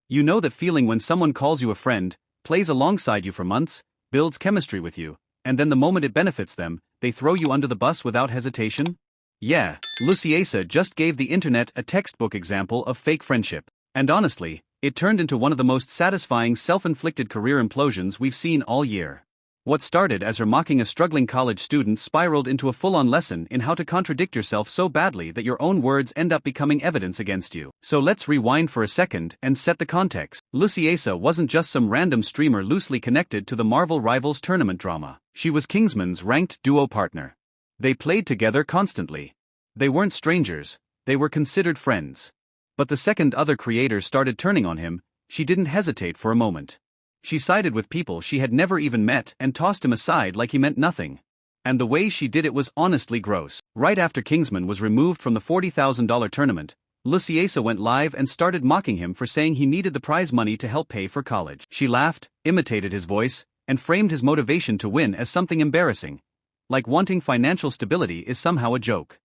You know that feeling when someone calls you a friend, plays alongside you for months, builds chemistry with you, and then the moment it benefits them, they throw you under the bus without hesitation? Yeah, Luciasa just gave the internet a textbook example of fake friendship. And honestly, it turned into one of the most satisfying self-inflicted career implosions we've seen all year. What started as her mocking a struggling college student spiraled into a full-on lesson in how to contradict yourself so badly that your own words end up becoming evidence against you. So let's rewind for a second and set the context. Luciasa wasn't just some random streamer loosely connected to the Marvel Rivals tournament drama. She was Kingsman's ranked duo partner. They played together constantly. They weren't strangers, they were considered friends. But the second other creators started turning on him, she didn't hesitate for a moment. She sided with people she had never even met and tossed him aside like he meant nothing. And the way she did it was honestly gross. Right after Kingsman was removed from the $40,000 tournament, Luciasa went live and started mocking him for saying he needed the prize money to help pay for college. She laughed, imitated his voice, and framed his motivation to win as something embarrassing. Like wanting financial stability is somehow a joke.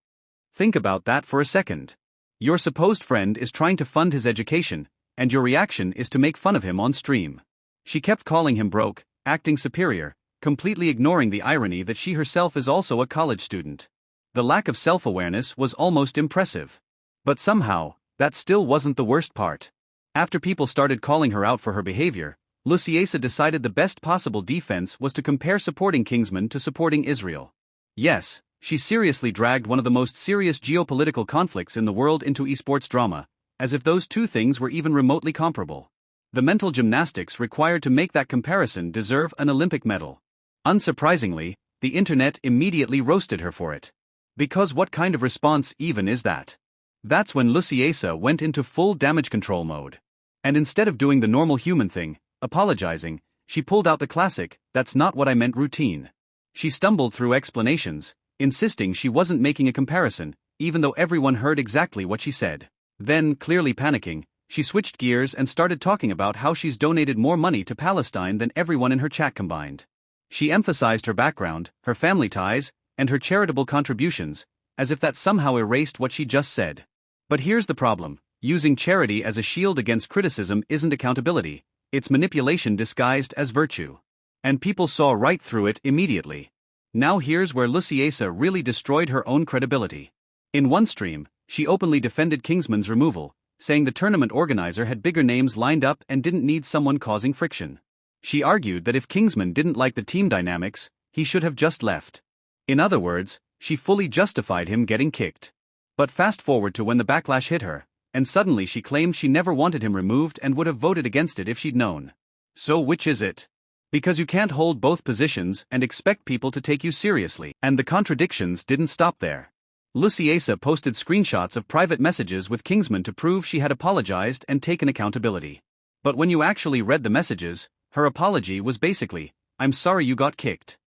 Think about that for a second. Your supposed friend is trying to fund his education, and your reaction is to make fun of him on stream. She kept calling him broke, acting superior, completely ignoring the irony that she herself is also a college student. The lack of self-awareness was almost impressive. But somehow, that still wasn't the worst part. After people started calling her out for her behavior, Luciasa decided the best possible defense was to compare supporting Kingsman to supporting Israel. Yes, she seriously dragged one of the most serious geopolitical conflicts in the world into esports drama, as if those two things were even remotely comparable. The mental gymnastics required to make that comparison deserve an Olympic medal. Unsurprisingly, the internet immediately roasted her for it. Because what kind of response even is that? That's when Luciasa went into full damage control mode. And instead of doing the normal human thing, apologizing, she pulled out the classic, "that's not what I meant" routine. She stumbled through explanations, insisting she wasn't making a comparison, even though everyone heard exactly what she said. Then, clearly panicking, she switched gears and started talking about how she's donated more money to Palestine than everyone in her chat combined. She emphasized her background, her family ties, and her charitable contributions, as if that somehow erased what she just said. But here's the problem: using charity as a shield against criticism isn't accountability, it's manipulation disguised as virtue. And people saw right through it immediately. Now here's where Luciasa really destroyed her own credibility. In one stream, she openly defended Kingsman's removal, saying the tournament organizer had bigger names lined up and didn't need someone causing friction. She argued that if Kingsman didn't like the team dynamics, he should have just left. In other words, she fully justified him getting kicked. But fast forward to when the backlash hit her, and suddenly she claimed she never wanted him removed and would have voted against it if she'd known. So which is it? Because you can't hold both positions and expect people to take you seriously. And the contradictions didn't stop there. Luciasa posted screenshots of private messages with Kingsman to prove she had apologized and taken accountability. But when you actually read the messages, her apology was basically, "I'm sorry you got kicked."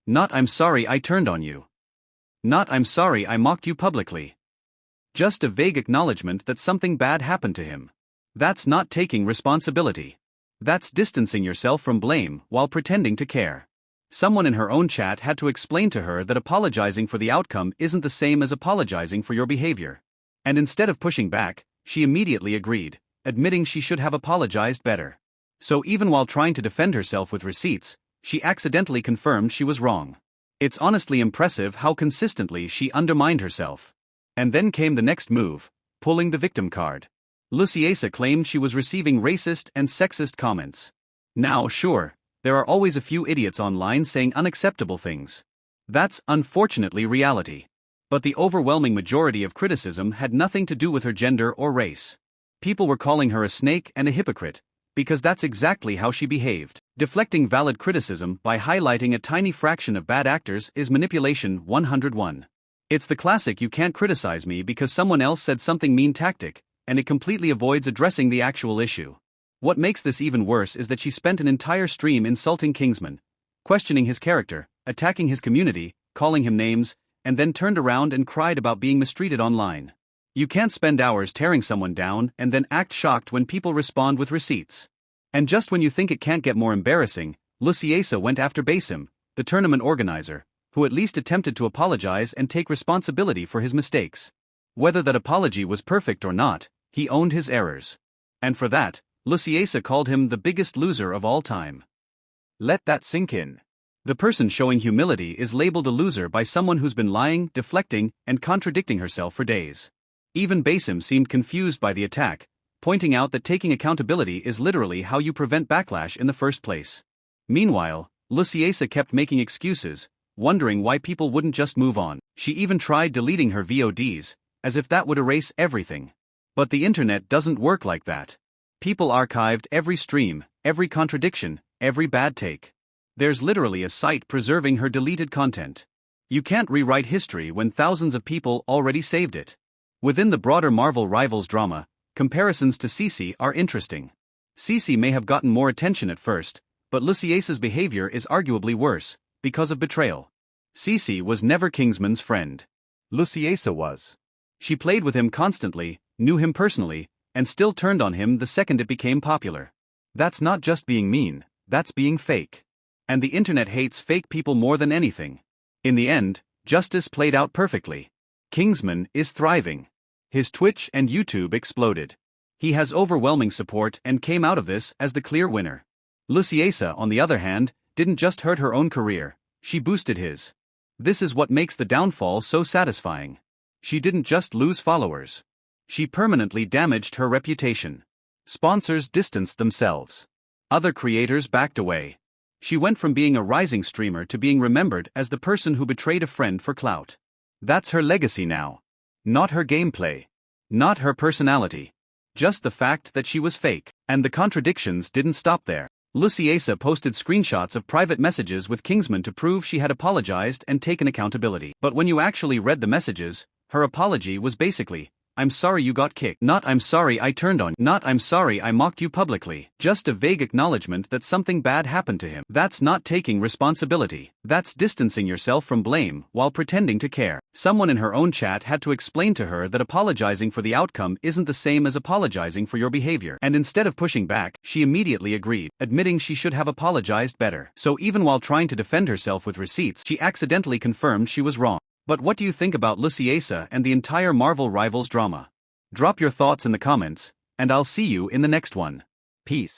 Not "I'm sorry I turned on you." Not "I'm sorry I mocked you publicly." Just a vague acknowledgement that something bad happened to him. That's not taking responsibility. That's distancing yourself from blame while pretending to care. Someone in her own chat had to explain to her that apologizing for the outcome isn't the same as apologizing for your behavior. And instead of pushing back, she immediately agreed, admitting she should have apologized better. So even while trying to defend herself with receipts, she accidentally confirmed she was wrong. It's honestly impressive how consistently she undermined herself. And then came the next move, pulling the victim card. Luciasa claimed she was receiving racist and sexist comments. Now, sure, there are always a few idiots online saying unacceptable things. That's, unfortunately, reality. But the overwhelming majority of criticism had nothing to do with her gender or race. People were calling her a snake and a hypocrite, because that's exactly how she behaved. Deflecting valid criticism by highlighting a tiny fraction of bad actors is manipulation 101. It's the classic "you can't criticize me because someone else said something mean" tactic, and it completely avoids addressing the actual issue. What makes this even worse is that she spent an entire stream insulting Kingsman, questioning his character, attacking his community, calling him names, and then turned around and cried about being mistreated online. You can't spend hours tearing someone down and then act shocked when people respond with receipts. And just when you think it can't get more embarrassing, Luciasa went after Basim, the tournament organizer, who at least attempted to apologize and take responsibility for his mistakes. Whether that apology was perfect or not, he owned his errors. And for that, Luciasa called him the biggest loser of all time. Let that sink in. The person showing humility is labeled a loser by someone who's been lying, deflecting, and contradicting herself for days. Even Basim seemed confused by the attack, pointing out that taking accountability is literally how you prevent backlash in the first place. Meanwhile, Luciasa kept making excuses, wondering why people wouldn't just move on. She even tried deleting her VODs, as if that would erase everything. But the internet doesn't work like that. People archived every stream, every contradiction, every bad take. There's literally a site preserving her deleted content. You can't rewrite history when thousands of people already saved it. Within the broader Marvel Rivals drama, comparisons to Cece are interesting. Cece may have gotten more attention at first, but Luciasa's behavior is arguably worse, because of betrayal. Cece was never Kingsman's friend. Luciasa was. She played with him constantly, knew him personally, and still turned on him the second it became popular. That's not just being mean, that's being fake. And the internet hates fake people more than anything. In the end, justice played out perfectly. Kingsman is thriving. His Twitch and YouTube exploded. He has overwhelming support and came out of this as the clear winner. Luciasa, on the other hand, didn't just hurt her own career, she boosted his. This is what makes the downfall so satisfying. She didn't just lose followers. She permanently damaged her reputation. Sponsors distanced themselves. Other creators backed away. She went from being a rising streamer to being remembered as the person who betrayed a friend for clout. That's her legacy now. Not her gameplay. Not her personality. Just the fact that she was fake. And the contradictions didn't stop there. Luciasa posted screenshots of private messages with Kingsman to prove she had apologized and taken accountability. But when you actually read the messages, her apology was basically, "I'm sorry you got kicked. Not I'm sorry I turned on. Not I'm sorry I mocked you publicly." Just a vague acknowledgement that something bad happened to him. That's not taking responsibility. That's distancing yourself from blame while pretending to care. Someone in her own chat had to explain to her that apologizing for the outcome isn't the same as apologizing for your behavior. And instead of pushing back, she immediately agreed, admitting she should have apologized better. So even while trying to defend herself with receipts, she accidentally confirmed she was wrong. But what do you think about Luciasa and the entire Marvel Rivals drama? Drop your thoughts in the comments, and I'll see you in the next one. Peace.